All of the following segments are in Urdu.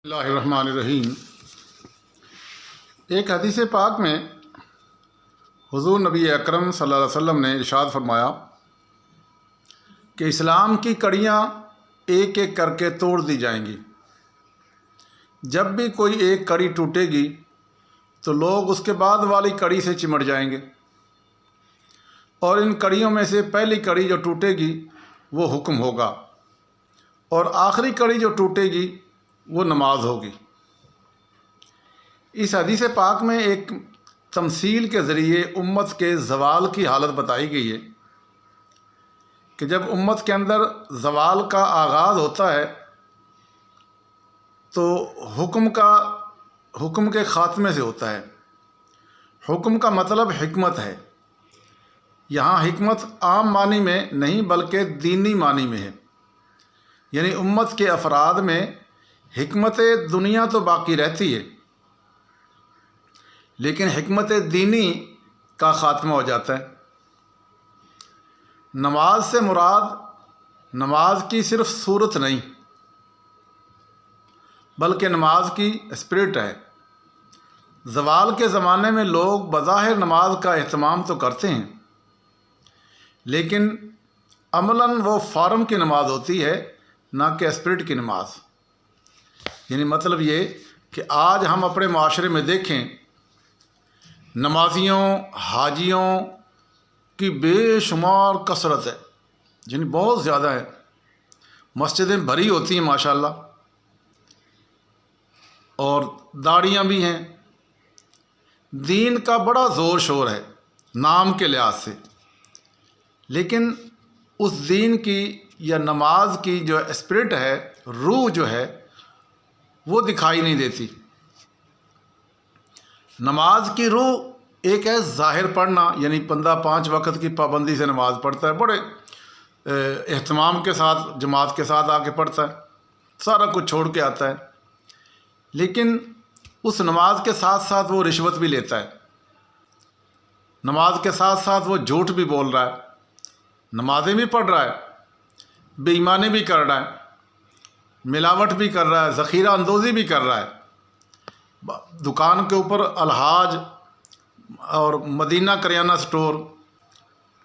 اللہ الرحمن الرحیم۔ ایک حدیث پاک میں حضور نبی اکرم صلی اللہ علیہ وسلم نے ارشاد فرمایا کہ اسلام کی کڑیاں ایک ایک کر کے توڑ دی جائیں گی۔ جب بھی کوئی ایک کڑی ٹوٹے گی تو لوگ اس کے بعد والی کڑی سے چمٹ جائیں گے، اور ان کڑیوں میں سے پہلی کڑی جو ٹوٹے گی وہ حکم ہوگا، اور آخری کڑی جو ٹوٹے گی وہ نماز ہوگی۔ اس حدیث پاک میں ایک تمثیل کے ذریعے امت کے زوال کی حالت بتائی گئی ہے کہ جب امت کے اندر زوال کا آغاز ہوتا ہے تو حکم کے خاتمے سے ہوتا ہے۔ حکم کا مطلب حکمت ہے۔ یہاں حکمت عام معنی میں نہیں بلکہ دینی معنی میں ہے، یعنی امت کے افراد میں حکمت دنیا تو باقی رہتی ہے لیکن حکمت دینی کا خاتمہ ہو جاتا ہے۔ نماز سے مراد نماز کی صرف صورت نہیں بلکہ نماز کی اسپرٹ ہے۔ زوال کے زمانے میں لوگ بظاہر نماز کا اہتمام تو کرتے ہیں لیکن عملاً وہ فارم کی نماز ہوتی ہے، نہ کہ اسپرٹ کی نماز۔ یعنی مطلب یہ کہ آج ہم اپنے معاشرے میں دیکھیں، نمازیوں حاجیوں کی بے شمار کثرت ہے، یعنی بہت زیادہ ہے۔ مسجدیں بھری ہوتی ہیں ماشاءاللہ، اور داڑیاں بھی ہیں۔ دین کا بڑا زور شور ہے نام کے لحاظ سے، لیکن اس دین کی یا نماز کی جو اسپرٹ ہے، روح جو ہے، وہ دکھائی نہیں دیتی۔ نماز کی روح ایک ہے ظاہر پڑھنا، یعنی بندہ 5 وقت کی پابندی سے نماز پڑھتا ہے، بڑے اہتمام کے ساتھ جماعت کے ساتھ آ کے پڑھتا ہے، سارا کچھ چھوڑ کے آتا ہے، لیکن اس نماز کے ساتھ ساتھ وہ رشوت بھی لیتا ہے، نماز کے ساتھ ساتھ وہ جھوٹ بھی بول رہا ہے، نمازیں بھی پڑھ رہا ہے، بے ایمانی بھی کر رہا ہے، ملاوٹ بھی کر رہا ہے، ذخیرہ اندوزی بھی کر رہا ہے، دکان کے اوپر الحاج اور مدینہ کریانہ سٹور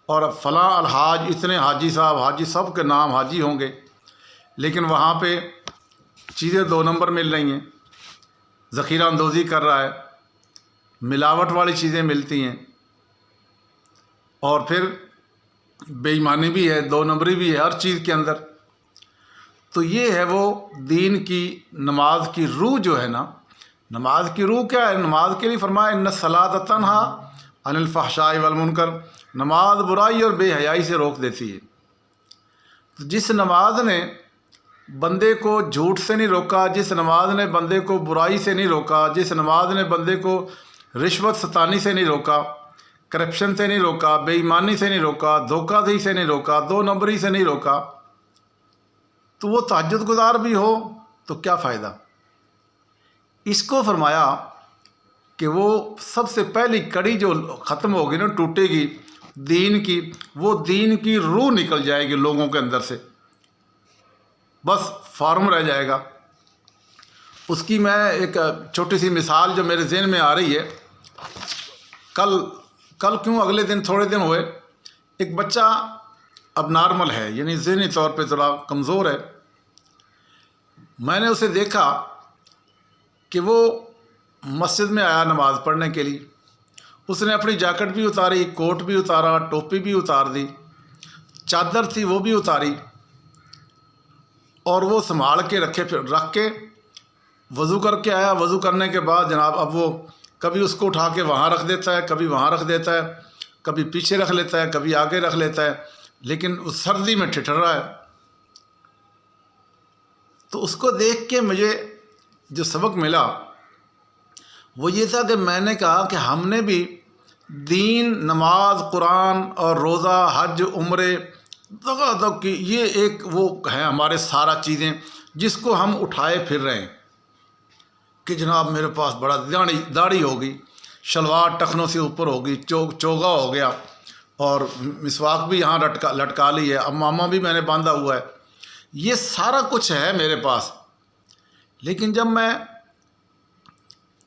اور فلاں الحاج، اتنے حاجی صاحب، سب کے نام حاجی ہوں گے، لیکن وہاں پہ چیزیں 2 نمبر مل رہی ہیں، ذخیرہ اندوزی کر رہا ہے، ملاوٹ والی چیزیں ملتی ہیں، اور پھر بے ایمانی بھی ہے، 2 نمبری بھی ہے ہر چیز کے اندر۔ تو یہ ہے وہ دین کی نماز کی روح جو ہے نا۔ نماز کی روح کیا ہے؟ نماز کے لیے فرمایا ان الصلاۃ تنہا عن الفحشاء والمنکر، نماز برائی اور بے حیائی سے روک دیتی ہے۔ جس نماز نے بندے کو جھوٹ سے نہیں روکا، جس نماز نے بندے کو برائی سے نہیں روکا، جس نماز نے بندے کو رشوت ستانی سے نہیں روکا، کرپشن سے نہیں روکا، بے ایمانی سے نہیں روکا، دھوکہ دہی سے نہیں روکا، 2 نمبری سے نہیں روکا، تو وہ تہجد گزار بھی ہو تو کیا فائدہ۔ اس کو فرمایا کہ وہ سب سے pہلی کڑی جو ختم ہوگی نا، ٹوٹے گی دین کی، وہ دین کی روح نکل جائے گی لوگوں کے اندر سے، بس فارم رہ جائے گا۔ اس کی میں ایک چھوٹی سی مثال جو میرے ذہن میں آ رہی ہے، کل کیوں اگلے دن تھوڑے دن ہوئے، ایک بچہ اب نارمل ہے، یعنی ذہنی طور پہ تھوڑا کمزور ہے۔ میں نے اسے دیکھا کہ وہ مسجد میں آیا نماز پڑھنے کے لیے، اس نے اپنی جیکٹ بھی اتاری، کوٹ بھی اتارا، ٹوپی بھی اتار دی، چادر تھی وہ بھی اتاری، اور وہ سنبھال کے رکھ کے وضو کر کے آیا۔ وضو کرنے کے بعد جناب اب وہ کبھی اس کو اٹھا کے وہاں رکھ دیتا ہے، کبھی وہاں رکھ دیتا ہے، کبھی پیچھے رکھ لیتا ہے، کبھی آگے رکھ لیتا ہے، لیکن اس سردی میں ٹھٹر رہا ہے۔ تو اس کو دیکھ کے مجھے جو سبق ملا وہ یہ تھا کہ میں نے کہا کہ ہم نے بھی دین، نماز، قرآن اور روزہ، حج، عمرے دغا کی، یہ ایک وہ ہے ہمارے سارا چیزیں جس کو ہم اٹھائے پھر رہے ہیں کہ جناب میرے پاس بڑا داڑھی ہوگی، شلوار ٹخنوں سے اوپر ہوگی، چوگا ہو گیا، اور مسواک بھی یہاں لٹکا لی ہے، امامہ بھی میں نے باندھا ہوا ہے، یہ سارا کچھ ہے میرے پاس، لیکن جب میں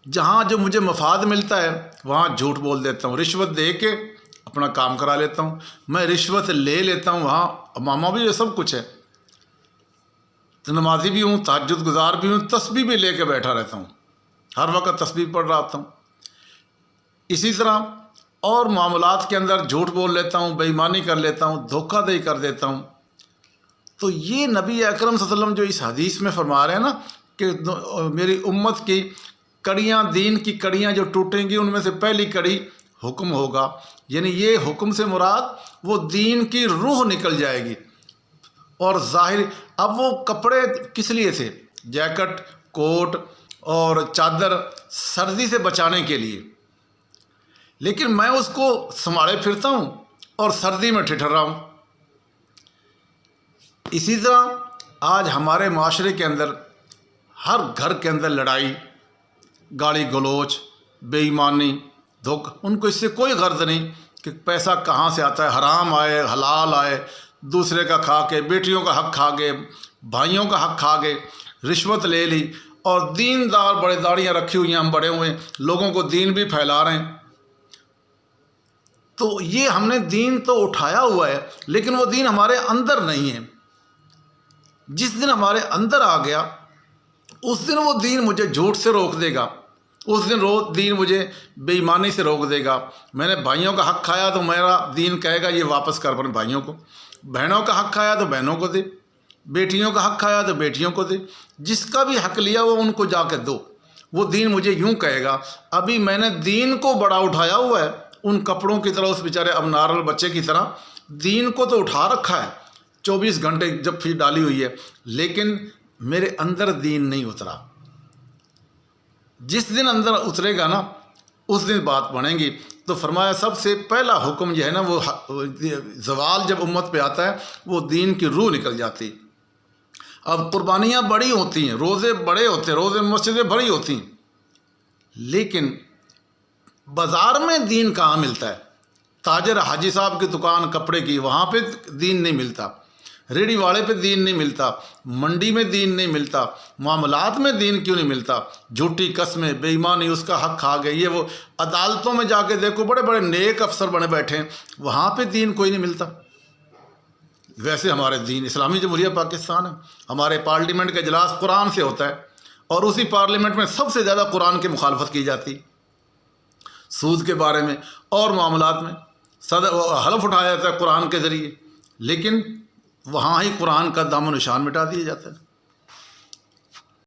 جہاں جو مجھے مفاد ملتا ہے وہاں جھوٹ بول دیتا ہوں، رشوت دے کے اپنا کام کرا لیتا ہوں، میں رشوت لے لیتا ہوں، وہاں ماما بھی یہ سب کچھ ہے، تو نمازی بھی ہوں، تہجد گزار بھی ہوں، تسبیح بھی لے کے بیٹھا رہتا ہوں، ہر وقت تسبیح پڑھ رہا ہوتا ہوں۔ اسی طرح اور معاملات کے اندر جھوٹ بول لیتا ہوں، بے ایمانی کر لیتا ہوں، دھوکہ دہی کر دیتا ہوں۔ تو یہ نبی اکرم صلی اللہ علیہ وسلم جو اس حدیث میں فرما رہے ہیں نا کہ میری امت کی کڑیاں، دین کی کڑیاں جو ٹوٹیں گی ان میں سے پہلی کڑی حکم ہوگا، یعنی یہ حکم سے مراد وہ دین کی روح نکل جائے گی۔ اور ظاہر اب وہ کپڑے کس لیے تھے؟ جیکٹ، کوٹ اور چادر سردی سے بچانے کے لیے، لیکن میں اس کو سنبھالے پھرتا ہوں اور سردی میں ٹھٹر رہا ہوں۔ اسی طرح آج ہمارے معاشرے کے اندر ہر گھر کے اندر لڑائی، گالی گلوچ، بے ایمانی، دھوکہ، ان کو اس سے کوئی غرض نہیں کہ پیسہ کہاں سے آتا ہے، حرام آئے حلال آئے، دوسرے کا کھا کے، بیٹیوں کا حق کھا گئے، بھائیوں کا حق کھا گئے، رشوت لے لی، اور دیندار بڑے داڑیاں رکھی ہوئی ہیں، ہم بڑے ہوئے لوگوں کو دین بھی پھیلا رہے ہیں۔ تو یہ ہم نے دین تو اٹھایا ہوا ہے لیکن وہ دین ہمارے اندر نہیں ہے۔ جس دن ہمارے اندر آ گیا اس دن وہ دین مجھے جھوٹ سے روک دے گا، اس دن دین مجھے بے ایمانی سے روک دے گا۔ میں نے بھائیوں کا حق کھایا تو میرا دین کہے گا یہ واپس کر اپنے بھائیوں کو، بہنوں کا حق کھایا تو بہنوں کو دے، بیٹیوں کا حق کھایا تو بیٹیوں کو دے، جس کا بھی حق لیا وہ ان کو جا کے دو۔ وہ دین مجھے یوں کہے گا، ابھی میں نے دین کو بڑا اٹھایا ہوا ہے، ان کپڑوں کی طرح، اس بیچارے اب نارمل بچے کی طرح دین کو تو اٹھا رکھا ہے 24 گھنٹے جب پھر ڈالی ہوئی ہے، لیکن میرے اندر دین نہیں اترا۔ جس دن اندر اترے گا نا اس دن بات بنیں گی۔ تو فرمایا سب سے پہلا حکم جو ہے نا وہ زوال جب امت پہ آتا ہے وہ دین کی روح نکل جاتی۔ اب قربانیاں بڑی ہوتی ہیں، روزے بڑے ہوتے ہیں، روزے مسجدیں بڑی ہوتی ہیں، لیکن بازار میں دین کہاں ملتا ہے؟ تاجر حاجی صاحب کی دکان کپڑے کی، وہاں پہ دین نہیں ملتا، ریڑھی والے پہ دین نہیں ملتا، منڈی میں دین نہیں ملتا، معاملات میں دین کیوں نہیں ملتا؟ جھوٹی قسمیں، بے ایمانی، اس کا حق کھا گئے، یہ وہ۔ عدالتوں میں جا کے دیکھو بڑے بڑے نیک افسر بنے بیٹھے ہیں، وہاں پہ دین کوئی نہیں ملتا۔ ویسے ہمارے دین اسلامی جمہوریہ پاکستان ہے، ہمارے پارلیمنٹ کا اجلاس قرآن سے ہوتا ہے، اور اسی پارلیمنٹ میں سب سے زیادہ قرآن کی مخالفت کی جاتی، سود کے بارے میں اور معاملات میں حلف اٹھایا جاتا ہے قرآن کے ذریعے، لیکن وہاں ہی قرآن کا دام و نشان مٹا دیا جاتا ہے۔